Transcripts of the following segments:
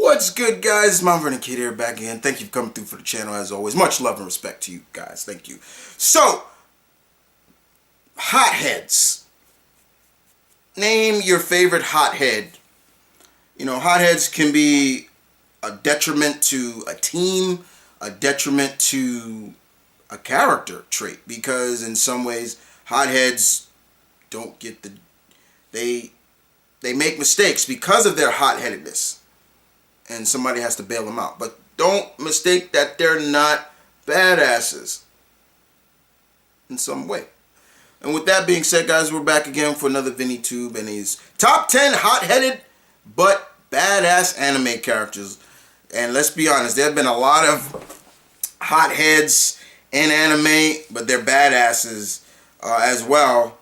What's good, guys? Mount Vernon Kid here, back again. Thank you for coming through for the channel as always. Much love and respect to you guys. Thank you. So, hotheads. Name your favorite hothead. You know, hotheads can be a detriment to a team, a detriment to a character trait, because in some ways, hotheads don't get the... They make mistakes because of their hot-headedness, and somebody has to bail them out. But don't mistake that they're not badasses in some way. And with that being said, guys, we're back again for another VinnyTube and his top 10 hot-headed but badass anime characters. And let's be honest, there have been a lot of hotheads in anime, but they're badasses as well.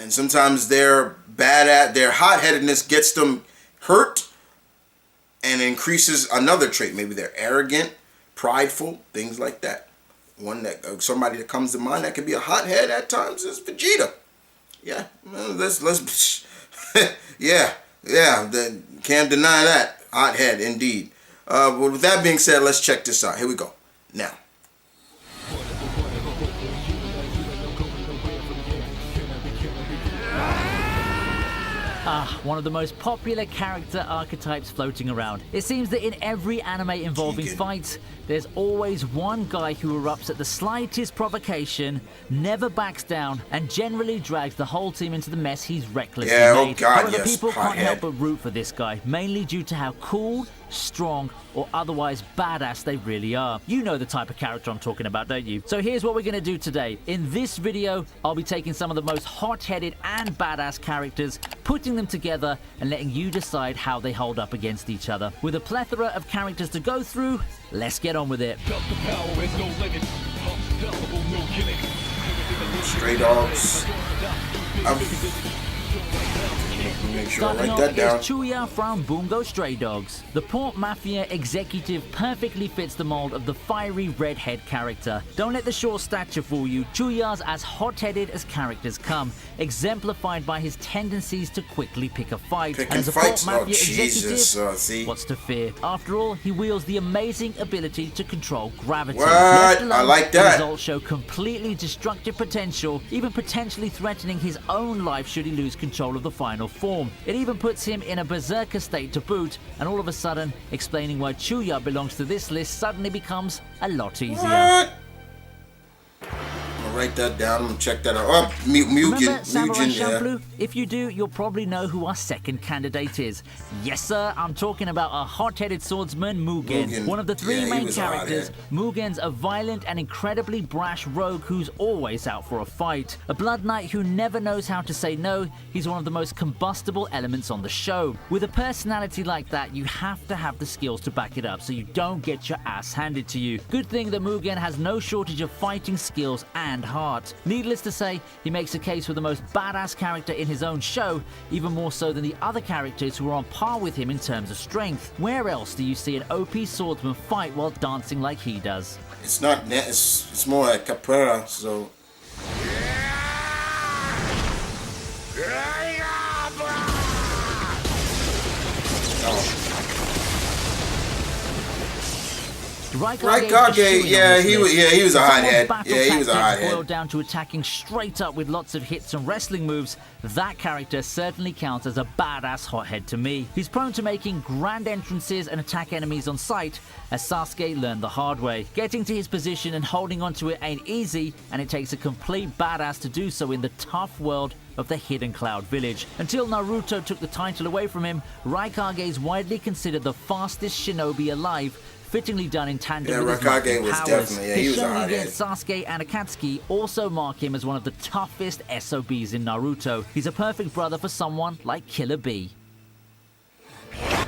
And sometimes their hot-headedness gets them hurt and increases another trait. Maybe they're arrogant, prideful, things like that. Somebody that comes to mind that could be a hothead at times is Vegeta. Yeah, let's yeah, can't deny that. Hothead indeed. But with that being said, let's check this out. Here we go. Now. One of the most popular character archetypes floating around. It seems that in every anime involving fights, there's always one guy who erupts at the slightest provocation, never backs down, and generally drags the whole team into the mess he's recklessly made. Oh God, However, yes, people can't hothead. help but root for this guy, mainly due to how cool, strong, or otherwise badass they really are. You know the type of character I'm talking about, don't you? So here's what we're gonna do today. In this video, I'll be taking some of the most hot-headed and badass characters, putting them together, and letting you decide how they hold up against each other. With a plethora of characters to go through, let's get on with it. Stray Dogs. Make sure I write that down. Is Chuya from Bungo Stray Dogs. The Port Mafia executive perfectly fits the mold of the fiery redhead character. Don't let the short stature fool you. Chuya's as hot-headed as characters come, exemplified by his tendencies to quickly pick a fight. And as a Port Mafia executive, what's to fear? After all, he wields the amazing ability to control gravity. What? I like that. The results show completely destructive potential, even potentially threatening his own life should he lose control of the final form. It even puts him in a berserker state to boot, and all of a sudden, explaining why Chuya belongs to this list suddenly becomes a lot easier. What? I'll write that down. I'm gonna check that out. Oh, Mugen, yeah. If you do, you'll probably know who our second candidate is. Yes, sir, I'm talking about a hot-headed swordsman, Mugen. One of the three main characters, Mugen's a violent and incredibly brash rogue who's always out for a fight. A blood knight who never knows how to say no, he's one of the most combustible elements on the show. With a personality like that, you have to have the skills to back it up so you don't get your ass handed to you. Good thing that Mugen has no shortage of fighting skills and heart. Needless to say, he makes a case for the most badass character in his own show, even more so than the other characters who are on par with him in terms of strength. Where else do you see an OP swordsman fight while dancing like he does? It's not. It's more like capoeira. So. Raikage, yeah, he was a hothead. Yeah, he was a hothead. Boiled down to attacking straight up with lots of hits and wrestling moves, that character certainly counts as a badass hothead to me. He's prone to making grand entrances and attack enemies on sight, as Sasuke learned the hard way. Getting to his position and holding onto it ain't easy, and it takes a complete badass to do so in the tough world of the Hidden Cloud Village. Until Naruto took the title away from him, Raikage is widely considered the fastest shinobi alive, fittingly done in tandem with his Raikage was powers. definitely, he was a showing hothead. against Sasuke and Akatsuki also mark him as one of the toughest SOBs in Naruto. He's a perfect brother for someone like Killer Bee. Yeah.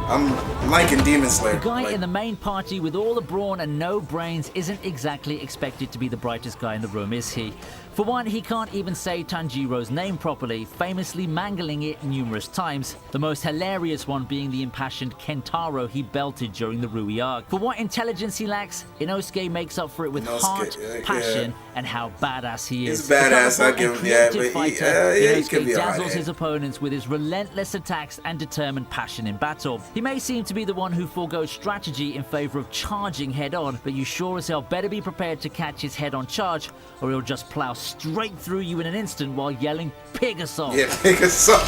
I'm liking Demon Slayer. The guy in the main party with all the brawn and no brains isn't exactly expected to be the brightest guy in the room, is he? For one, he can't even say Tanjiro's name properly, famously mangling it numerous times, the most hilarious one being the impassioned Kentaro he belted during the Rui arc. For what intelligence he lacks, Inosuke makes up for it with heart, passion, and how badass he is. He's badass, I give him that, but Inosuke he could be dazzles his opponents with his relentless attacks and determined passion in battle. He may seem to be the one who forgoes strategy in favor of charging head-on, but you sure as hell better be prepared to catch his head-on charge, or he'll just plow straight through you in an instant while yelling pig assault. Yeah, pig assault.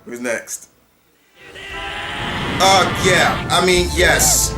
Who's next? Yeah, I mean, yes.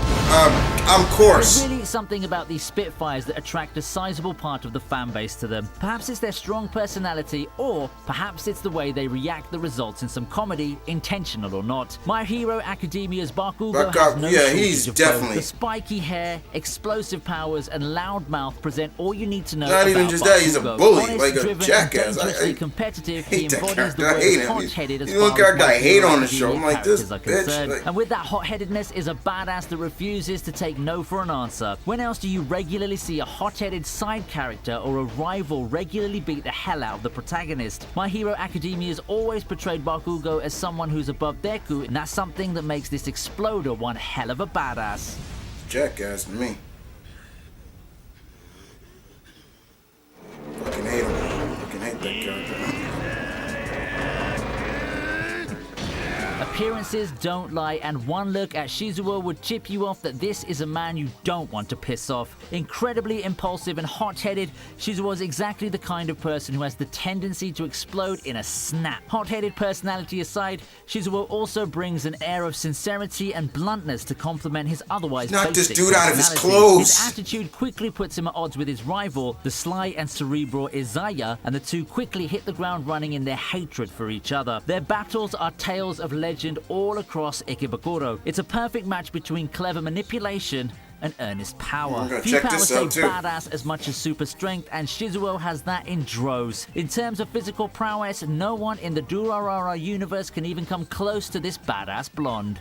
Of course. There's really something about these Spitfires that attract a sizable part of the fan base to them. Perhaps it's their strong personality, or perhaps it's the way they react that results in some comedy, intentional or not. My Hero Academia's Bakugo has no shortage of both. The spiky hair, explosive powers, and loud mouth present all you need to know about even just Bakugo. that, he's a bully, Honest, like a driven, jackass. Dangerously competitive, he hate that embodies the character. I word hate him. hot-headed as He's the one far character as I hate My on the Hero show. I'm like, characters this are bitch, concerned. like- And with that hot-headedness is a badass that refuses to take no for an answer. When else do you regularly see a hot-headed side character or a rival regularly beat the hell out of the protagonist? My Hero Academia has always portrayed Bakugo as someone who's above Deku, and that's something that makes this exploder one hell of a badass. Jackass to me. Fucking hate him. Fucking hate that character. Appearances don't lie, and one look at Shizuo would tip you off that this is a man you don't want to piss off. Incredibly impulsive and hot-headed, Shizuo is exactly the kind of person who has the tendency to explode in a snap. Hot-headed personality aside, Shizuo also brings an air of sincerity and bluntness to complement his otherwise Knock this basic dude out of his personality. clothes. His attitude quickly puts him at odds with his rival, the sly and cerebral Izaya, and the two quickly hit the ground running in their hatred for each other. Their battles are tales of legend all across Ikebukuro. It's a perfect match between clever manipulation and earnest power. Few powers say badass as much as super strength, and Shizuo has that in droves. In terms of physical prowess, no one in the Durarara universe can even come close to this badass blonde.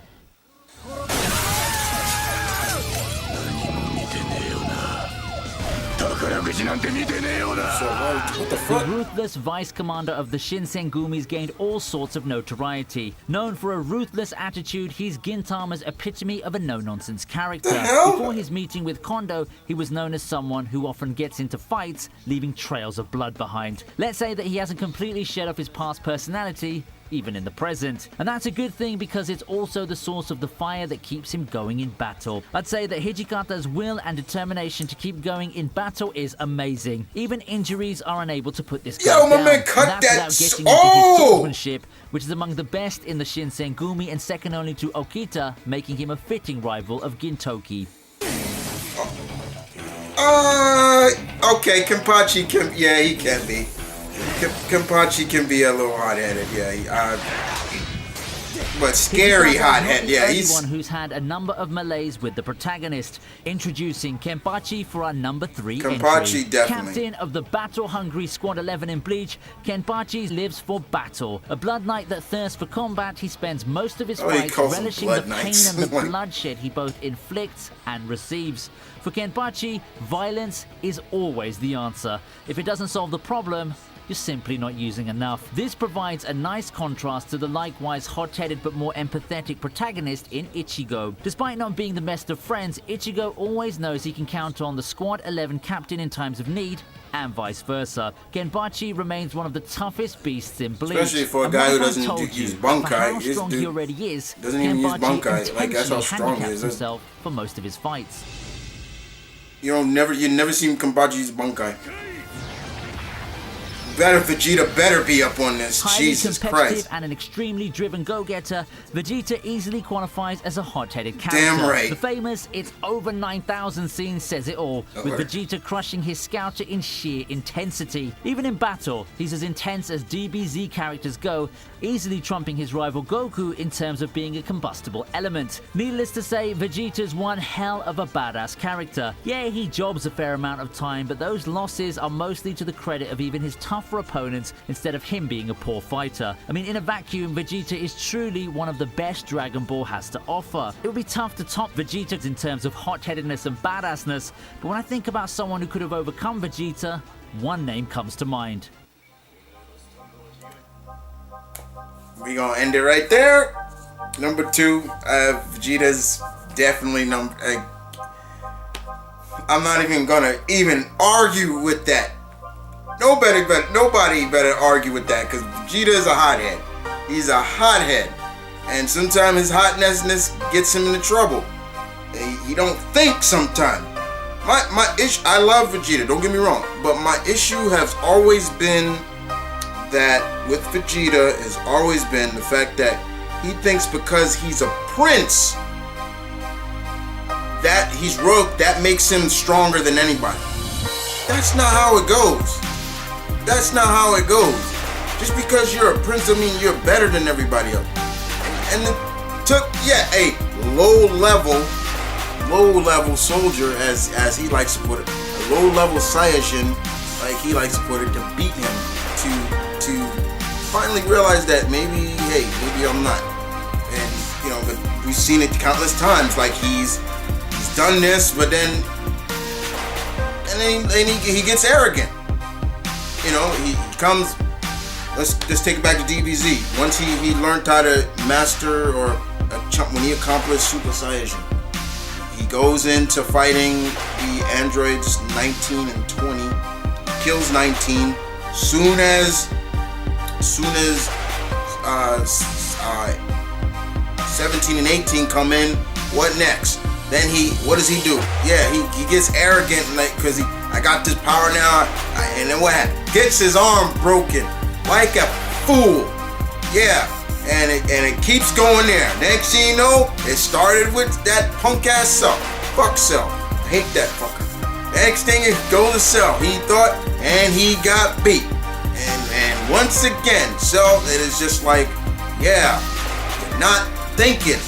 What the The fuck? ruthless vice commander of the Shinsengumis gained all sorts of notoriety. Known for a ruthless attitude, he's Gintama's epitome of a no-nonsense character. The hell? Before his meeting with Kondo, he was known as someone who often gets into fights, leaving trails of blood behind. Let's say that he hasn't completely shed off his past personality, even in the present. And that's a good thing because it's also the source of the fire that keeps him going in battle. I'd say that Hijikata's will and determination to keep going in battle is amazing. Even injuries are unable to put this guy down. my man, cut and that's that. without getting into his swordsmanship, which is among the best in the Shinsengumi and second only to Okita, making him a fitting rival of Gintoki. Okay, Kenpachi can, yeah, he can be. Kenpachi can be a little hot-headed, yeah. But scary hot-headed, yeah. He's one who's had a number of melees with the protagonist. Introducing Kenpachi for our number 3 Kenpachi, entry. definitely. Captain of the battle-hungry Squad 11 in Bleach, Kenpachi lives for battle. A blood knight that thirsts for combat, he spends most of his he fights calls them relishing the blood pain knights. and the bloodshed he both inflicts and receives. For Kenpachi, violence is always the answer. If it doesn't solve the problem, you're simply not using enough. This provides a nice contrast to the likewise hot-headed but more empathetic protagonist in Ichigo. Despite not being the best of friends, Ichigo always knows he can count on the Squad 11 captain in times of need, and vice versa. Kenpachi remains one of the toughest beasts in Bleach. Especially for a guy who doesn't use Bunkai. For how This strong dude he already is, doesn't even use Kenpachi Bunkai. Like, that's how intentionally strong he handicaps is. himself for most of his fights. you never seen Kenpachi use Bunkai. Better Vegeta better be up on this. Highly Jesus competitive Christ. and an extremely driven go-getter, Vegeta easily qualifies as a hot-headed character. Damn right. The famous "It's over 9,000" scene says it all, with Vegeta crushing his scouter in sheer intensity. Even in battle, he's as intense as DBZ characters go, easily trumping his rival Goku in terms of being a combustible element. Needless to say, Vegeta's one hell of a badass character. Yeah, he jobs a fair amount of time, but those losses are mostly to the credit of even his tough tougher opponents instead of him being a poor fighter. I mean, in a vacuum, Vegeta is truly one of the best Dragon Ball has to offer. It would be tough to top Vegeta in terms of hot-headedness and badassness, but when I think about someone who could have overcome Vegeta, one name comes to mind. We gonna end it right there. Number 2, Vegeta's definitely number. I'm not even gonna argue with that. Nobody better argue with that, because Vegeta is a hothead. He's a hothead, and sometimes his hotness gets him into trouble. He don't think sometimes. My issue. I love Vegeta. Don't get me wrong, but my issue has always been that with Vegeta has always been the fact that he thinks because he's a prince that he's rogue, that makes him stronger than anybody. That's not how it goes. That's not how it goes. Just because you're a prince doesn't mean you're better than everybody else. And it took, a low level soldier, as he likes to put it, a low level Saiyajin, like he likes to put it, to beat him, to finally realize that maybe I'm not. And but we've seen it countless times. Like he's done this, but then he gets arrogant. He comes. Let's just take it back to DBZ. Once he learned how to master when he accomplished Super Saiyajin, he goes into fighting the androids 19 and 20, kills 19. Soon as 17 and 18 come in, what next? Then what does he do? Yeah, he gets arrogant, like, because I got this power now, and then what happened? Gets his arm broken like a fool. Yeah, and it keeps going there. Next thing you know, it started with that punk ass Cell. Fuck Cell. I hate that fucker. Next thing it goes to Cell. He thought, and he got beat. And once again, Cell, it is just like, you're not thinking.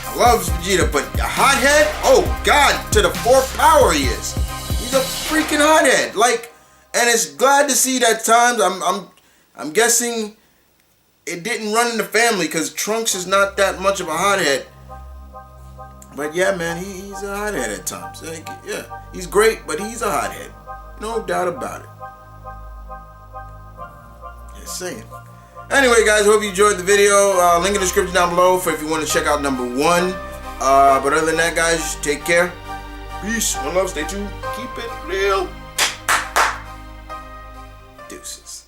I love Vegeta, but a hothead? Oh God, to the 4th power he is. He's a freaking hothead. Like, and it's glad to see that times. I'm guessing it didn't run in the family because Trunks is not that much of a hothead. But yeah, man, he's a hothead at times. Like, yeah, he's great, but he's a hothead. No doubt about it. Just saying. Anyway, guys, hope you enjoyed the video. Link in the description down below for if you want to check out number 1. But other than that, guys, take care. Peace. One love. Stay tuned. Keep it real. Deuces.